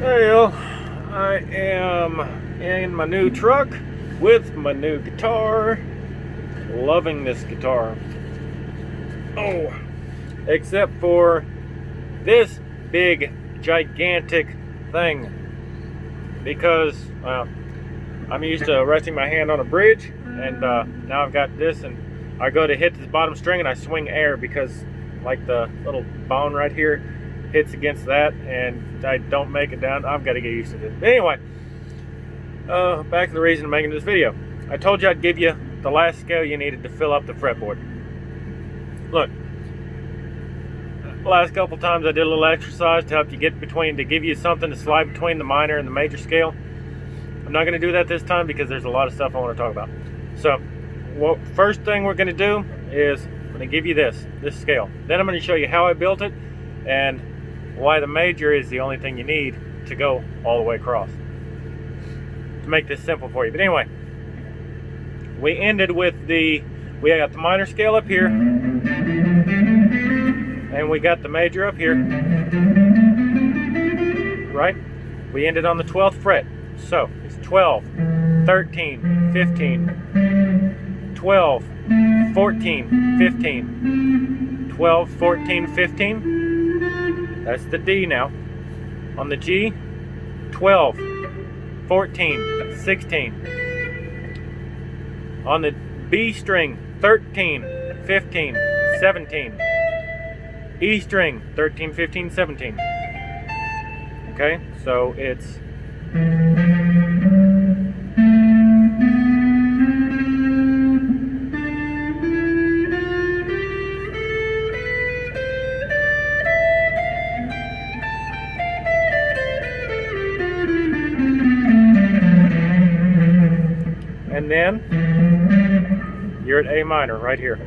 Well, I am in my new truck with my new guitar. Loving this guitar. Oh, except for this big, gigantic thing. Because I'm used to resting my hand on a bridge, and now I've got this, and I go to hit this bottom string and I swing air because, like, the little bone right here hits against that, and I don't make it down. I've got to get used to this. But anyway, back to the reason I'm making this video. I told you I'd give you the last scale you needed to fill up the fretboard. Look, the last couple times I did a little exercise to help you get between, to give you something to slide between the minor and the major scale. I'm not going to do that this time because there's a lot of stuff I want to talk about. So, first thing we're going to do is I'm going to give you this scale. Then I'm going to show you how I built it and why the major is the only thing you need to go all the way across, to make this simple for you. But anyway, we ended with we got the minor scale up here, and we got the major up here, right? We ended on the 12th fret. So it's 12, 13, 15, 12, 14, 15, 12, 14, 15. That's the D now. On the G, 12, 14, 16. On the B string, 13, 15, 17. E string, 13, 15, 17. Okay, so it's and then you're at A minor right here.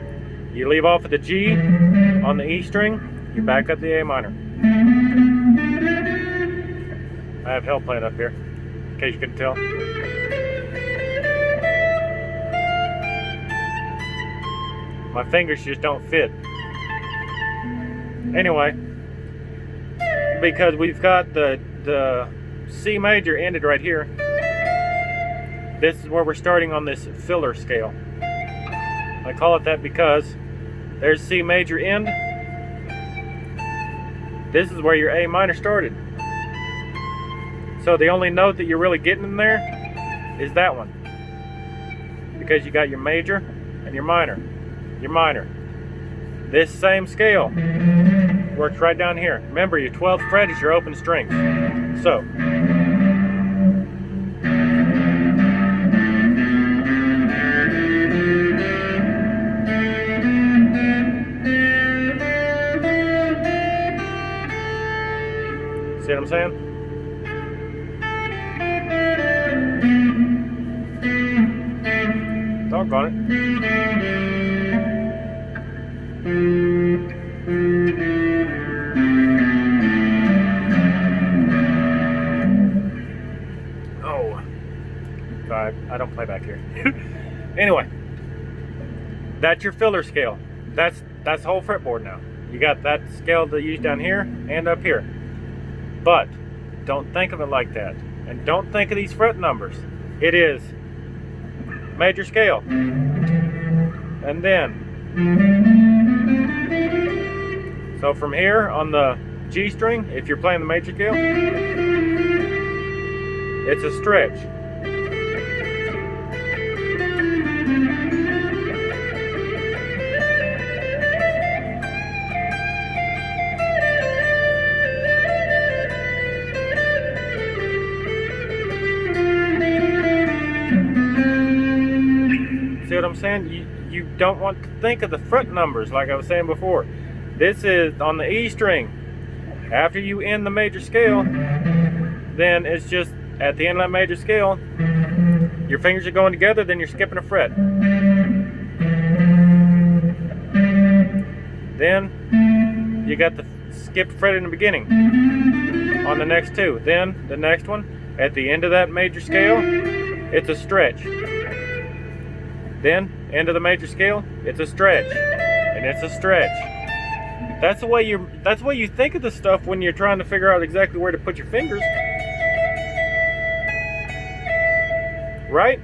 You leave off at the G on the E string, you back up the A minor. I have hell playing up here, in case you couldn't tell. My fingers just don't fit. Anyway, because we've got the C major ended right here, this is where we're starting on this filler scale. I call it that because there's C major end. This is where your A minor started. So the only note that you're really getting in there is that one. Because you got your major and your minor. Your minor. This same scale works right down here. Remember, your 12th fret is your open strings. So see what I'm saying? Doggone it. Oh. Sorry, I don't play back here. Anyway, that's your filler scale. That's the whole fretboard now. You got that scale to use down here and up here. But don't think of it like that. And don't think of these fret numbers. It is major scale. And then, so from here on the G string, if you're playing the major scale, it's a stretch. See what I'm saying? You don't want to think of the fret numbers like I was saying before. This is on the E string. After you end the major scale, then it's just at the end of that major scale, your fingers are going together, then you're skipping a fret. Then you got the skipped fret in the beginning on the next two. Then the next one, at the end of that major scale, it's a stretch. Then, end of the major scale, it's a stretch. And it's a stretch. That's the way you think of the stuff when you're trying to figure out exactly where to put your fingers. right?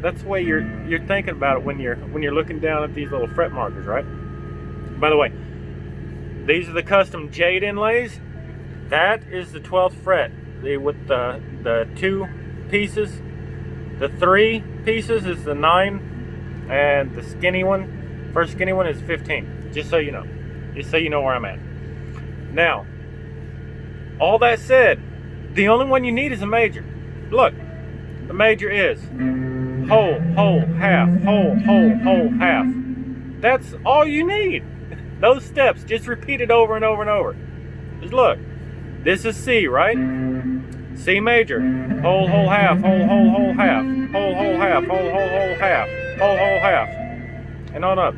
That's the way you're thinking about it when you're looking down at these little fret markers, right? By the way, these are the custom jade inlays. That is the 12th fret. With the 2 pieces. The 3 pieces is the 9, and the skinny one, first skinny one, is 15. Just so you know. Just so you know where I'm at. Now, all that said, the only one you need is a major. Look, the major is whole, whole, half, whole, whole, whole, half. That's all you need. Those steps, just repeat it over and over and over. Just look. This is C, right? C major. Whole, whole, half, whole, whole, whole, half. Whole, whole, half, whole, whole, whole, half. Whole, whole, half. And on up.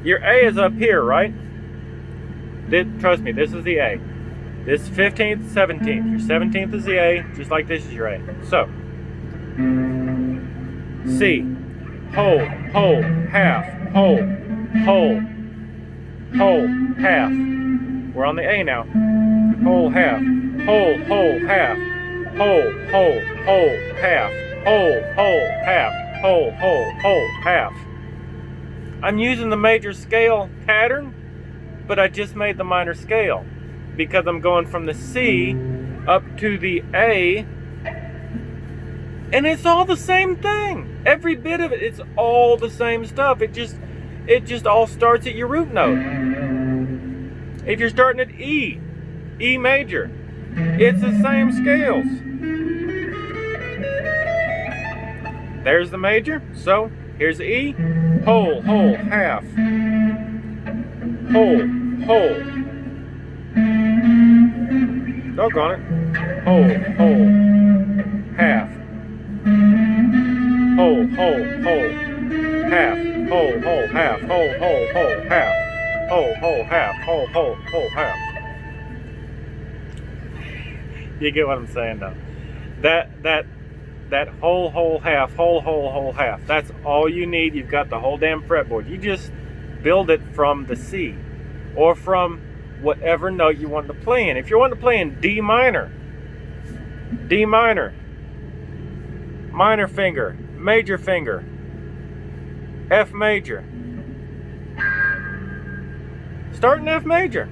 Your A is up here, right? Trust me, this is the A. This is 15th, 17th. Your 17th is the A, just like this is your A. So, C. Whole, whole, half, whole, whole, whole, half. We're on the A now. Whole, half, whole, whole, half, whole, whole, whole, half, whole, whole, half, whole, whole, whole, half. I'm using the major scale pattern, but I just made the minor scale because I'm going from the C up to the A, and it's all the same thing. Every bit of it, it's all the same stuff. It just all starts at your root note. If you're starting at E major, it's the same scales. There's the major. So here's the E. Whole, whole, half. Whole, whole. Doggone it. Whole, whole, half. Whole, whole, whole, half. Whole, whole, half. Whole, whole, whole, half. Whole, whole, half. Whole, whole, whole, half. You get what I'm saying, though. That whole, whole, half, whole, whole, whole, half. That's all you need. You've got the whole damn fretboard. You just build it from the C, or from whatever note you want to play in. If you want to play in D minor, minor finger, major finger, F major. Start in F major.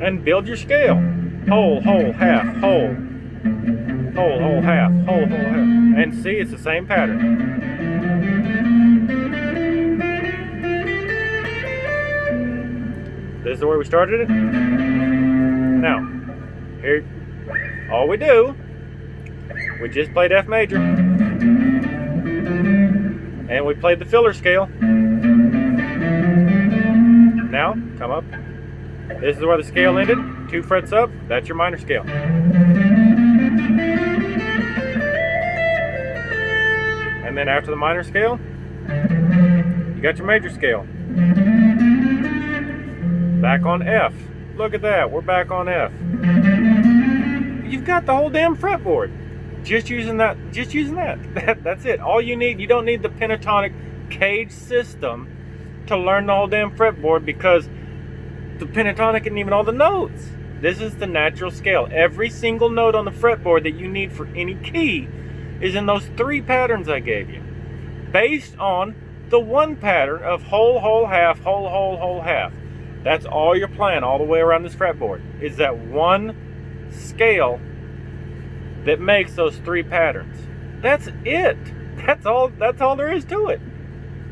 And build your scale. Whole, whole, half, whole. Whole, whole, half, whole, whole, half. And see, it's the same pattern. This is where we started it. Now, here, all we do, we just played F major. And we played the filler scale. Now, come up. This is where the scale ended. 2 frets up, that's your minor scale. And then after the minor scale, you got your major scale. Back on F. Look at that, we're back on F. You've got the whole damn fretboard. Just using that. That's it. All you need. You don't need the pentatonic cage system to learn the whole damn fretboard, because the pentatonic isn't even all the notes. This is the natural scale. Every single note on the fretboard that you need for any key is in those 3 patterns I gave you, based on the 1 pattern of whole, whole, half, whole, whole, whole, half. That's all you're playing all the way around this fretboard, is that 1 scale that makes those 3 patterns. That's it. That's all there is to it.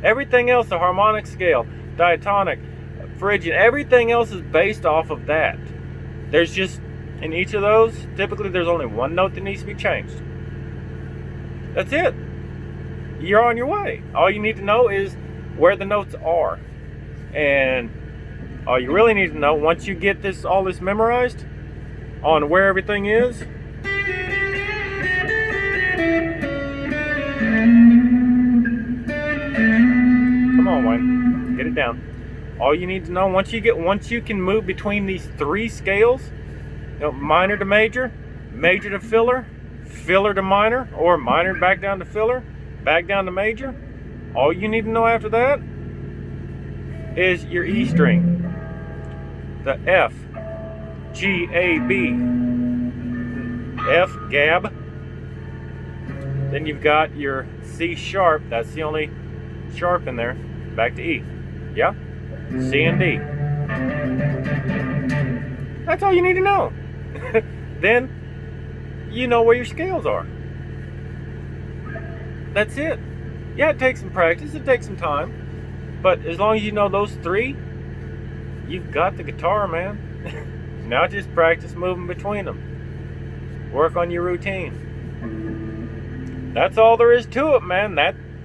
Everything else, the harmonic scale, diatonic, Phrygian, everything else is based off of that. There's just, in each of those, typically there's only 1 note that needs to be changed. That's it. You're on your way. All you need to know is where the notes are. And all you really need to know, once you get all this memorized on where everything is, come on, Wayne, get it down. All you need to know, once you can move between these three scales, minor to major, major to filler, filler to minor, or minor back down to filler, back down to major, all you need to know after that is your E string. The F, G, A, B. F, gab. Then you've got your C sharp, that's the only sharp in there, back to E. Yeah? C and D. That's all you need to know. Then you know where your scales are. That's it. Yeah, it takes some practice, it takes some time. But as long as you know those three, you've got the guitar, man. Now just practice moving between them. Work on your routine. That's all there is to it, man.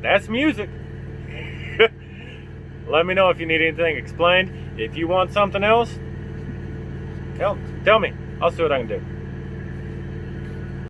That's music. Let me know if you need anything explained. If you want something else, tell me. I'll see what I can do.